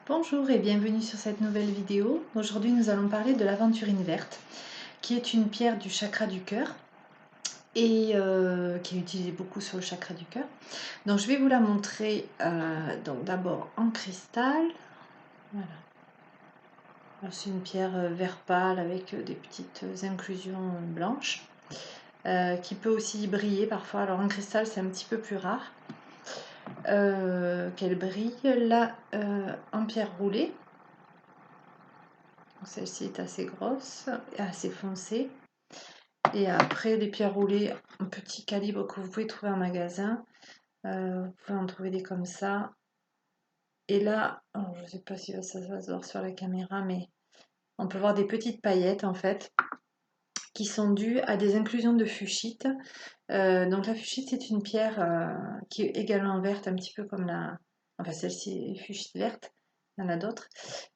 Bonjour et bienvenue sur cette nouvelle vidéo. Aujourd'hui nous allons parler de l'aventurine verte, qui est une pierre du chakra du cœur et qui est utilisée beaucoup sur le chakra du cœur. Donc je vais vous la montrer donc d'abord en cristal. Voilà. C'est une pierre vert pâle avec des petites inclusions blanches qui peut aussi briller parfois. Alors en cristal c'est un petit peu plus rare qu'elle brille. Là en pierre roulée. Celle-ci est assez grosse et assez foncée. Et après, les pierres roulées en petit calibre que vous pouvez trouver en magasin. Vous pouvez en trouver des comme ça. Et là, alors, je ne sais pas si ça va se voir sur la caméra, mais on peut voir des petites paillettes en fait qui sont dues à des inclusions de fuchsite. Donc la fuchsite, c'est une pierre qui est également verte, un petit peu comme la... Enfin, celle-ci est fuchsite verte. Il y en a d'autres.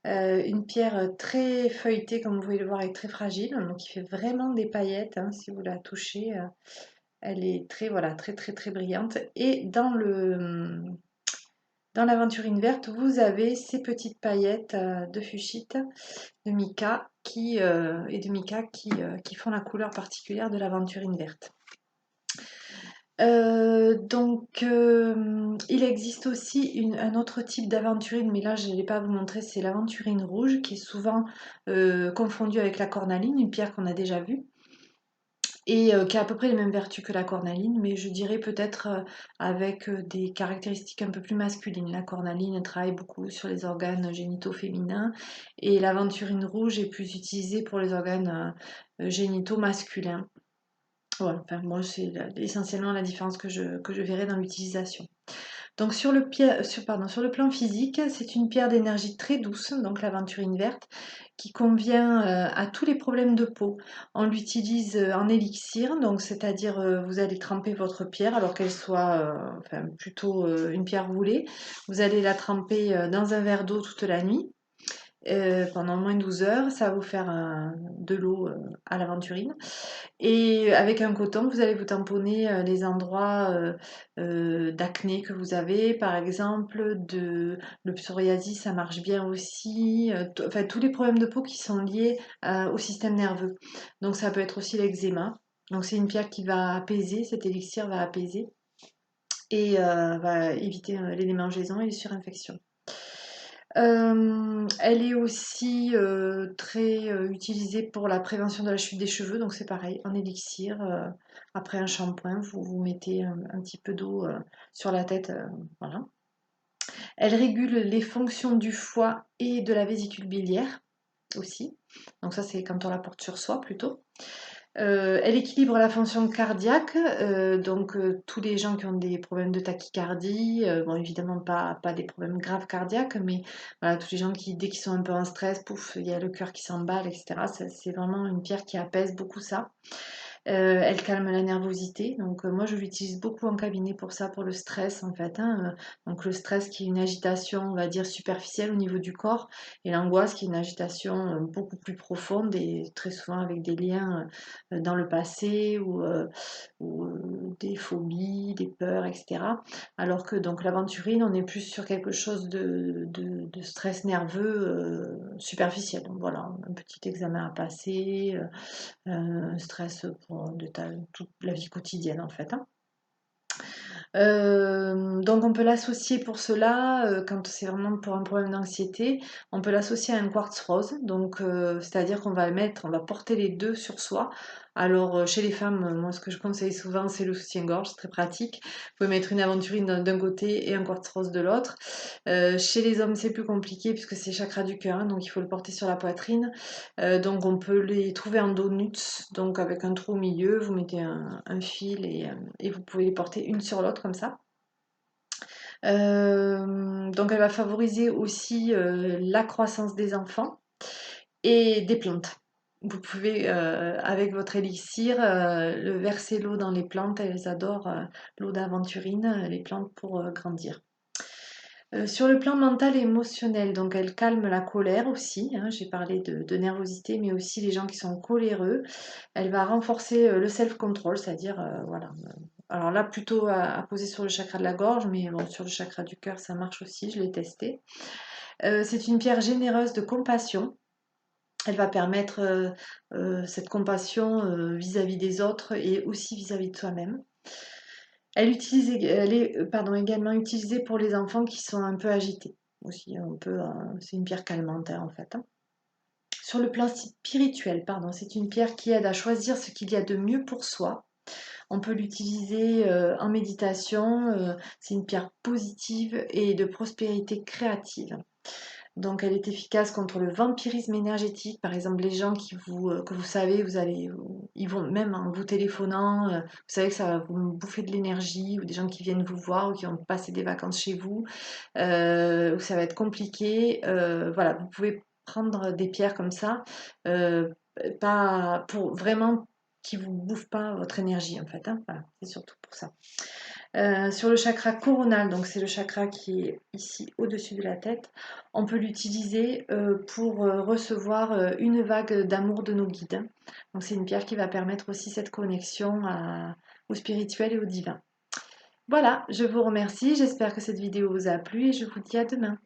Une pierre très feuilletée, comme vous pouvez le voir, et très fragile, donc qui fait vraiment des paillettes, hein, si vous la touchez. Elle est très, voilà, très, très, très brillante. Et dans l'aventurine verte, vous avez ces petites paillettes de fuchsite, de mica, qui font la couleur particulière de l'aventurine verte. Il existe aussi un autre type d'aventurine, mais là je ne l'ai pas à vous montrer, c'est l'aventurine rouge qui est souvent confondue avec la cornaline, une pierre qu'on a déjà vue, et qui a à peu près les mêmes vertus que la cornaline, mais je dirais peut-être avec des caractéristiques un peu plus masculines. La cornaline elle travaille beaucoup sur les organes génitaux féminins, et l'aventurine rouge est plus utilisée pour les organes génitaux masculins. Voilà, enfin, moi, c'est essentiellement la différence que je verrai dans l'utilisation. Donc sur le plan physique, c'est une pierre d'énergie très douce, donc l'aventurine verte, qui convient à tous les problèmes de peau. On l'utilise en élixir, donc c'est-à-dire vous allez tremper votre pierre, alors qu'elle soit enfin, plutôt une pierre roulée. Vous allez la tremper dans un verre d'eau toute la nuit. Pendant au moins 12 heures, ça va vous faire de l'eau à l'aventurine. Et avec un coton, vous allez vous tamponner les endroits d'acné que vous avez, par exemple, le psoriasis, ça marche bien aussi, enfin tous les problèmes de peau qui sont liés au système nerveux. Donc ça peut être aussi l'eczéma. Donc c'est une pierre qui va apaiser, cet élixir va apaiser et va éviter les démangeaisons et les surinfections. Elle est aussi très utilisée pour la prévention de la chute des cheveux, donc c'est pareil, en élixir. Après un shampoing, vous mettez un petit peu d'eau sur la tête, voilà. Elle régule les fonctions du foie et de la vésicule biliaire aussi. Donc ça, c'est quand on la porte sur soi plutôt. Elle équilibre la fonction cardiaque, donc tous les gens qui ont des problèmes de tachycardie, bon évidemment pas des problèmes graves cardiaques, mais voilà, tous les gens qui, dès qu'ils sont un peu en stress, pouf, il y a le cœur qui s'emballe, etc. C'est vraiment une pierre qui apaise beaucoup ça. Elle calme la nervosité, donc moi je l'utilise beaucoup en cabinet pour ça, pour le stress en fait, hein. Donc le stress qui est une agitation, on va dire superficielle au niveau du corps, et l'angoisse qui est une agitation beaucoup plus profonde et très souvent avec des liens dans le passé ou des phobies, des peurs, etc. Alors que donc l'aventurine, on est plus sur quelque chose de stress nerveux superficiel. Donc voilà, un petit examen à passer, stress pour toute la vie quotidienne en fait, hein. Donc on peut l'associer pour cela, quand c'est vraiment pour un problème d'anxiété, on peut l'associer à un quartz rose. Donc c'est-à-dire on va porter les deux sur soi. Alors chez les femmes, moi ce que je conseille souvent c'est le soutien-gorge, c'est très pratique. Vous pouvez mettre une aventurine d'un côté et un quartz rose de l'autre. Chez les hommes c'est plus compliqué puisque c'est chakra du cœur, hein, donc il faut le porter sur la poitrine. Donc on peut les trouver en donuts, donc avec un trou au milieu, vous mettez un fil et vous pouvez les porter une sur l'autre comme ça. Donc elle va favoriser aussi la croissance des enfants et des plantes. Vous pouvez, avec votre élixir, verser l'eau dans les plantes. Elles adorent l'eau d'aventurine, les plantes pour grandir. Sur le plan mental et émotionnel, donc elle calme la colère aussi, hein, j'ai parlé de nervosité, mais aussi les gens qui sont coléreux. Elle va renforcer le self-control, c'est-à-dire, voilà. Alors là, plutôt à poser sur le chakra de la gorge, mais bon, sur le chakra du cœur, ça marche aussi, je l'ai testé. C'est une pierre généreuse de compassion. Elle va permettre cette compassion vis-à-vis des autres et aussi vis-à-vis de soi-même. Elle est également utilisée pour les enfants qui sont un peu agités. Aussi, c'est une pierre calmante en fait. Hein. Sur le plan spirituel, c'est une pierre qui aide à choisir ce qu'il y a de mieux pour soi. On peut l'utiliser en méditation. C'est une pierre positive et de prospérité créative. Donc elle est efficace contre le vampirisme énergétique. Par exemple, les gens que vous savez, ils vont même en vous téléphonant, vous savez que ça va vous bouffer de l'énergie, ou des gens qui viennent vous voir ou qui vont passer des vacances chez vous, où ça va être compliqué. Voilà, vous pouvez prendre des pierres comme ça, euh, pas pour vraiment qui vous bouffent pas votre énergie en fait. Hein. Voilà, c'est surtout pour ça. Sur le chakra coronal, donc c'est le chakra qui est ici au-dessus de la tête, on peut l'utiliser pour recevoir une vague d'amour de nos guides. Donc c'est une pierre qui va permettre aussi cette connexion au spirituel et au divin. Voilà, je vous remercie, j'espère que cette vidéo vous a plu et je vous dis à demain.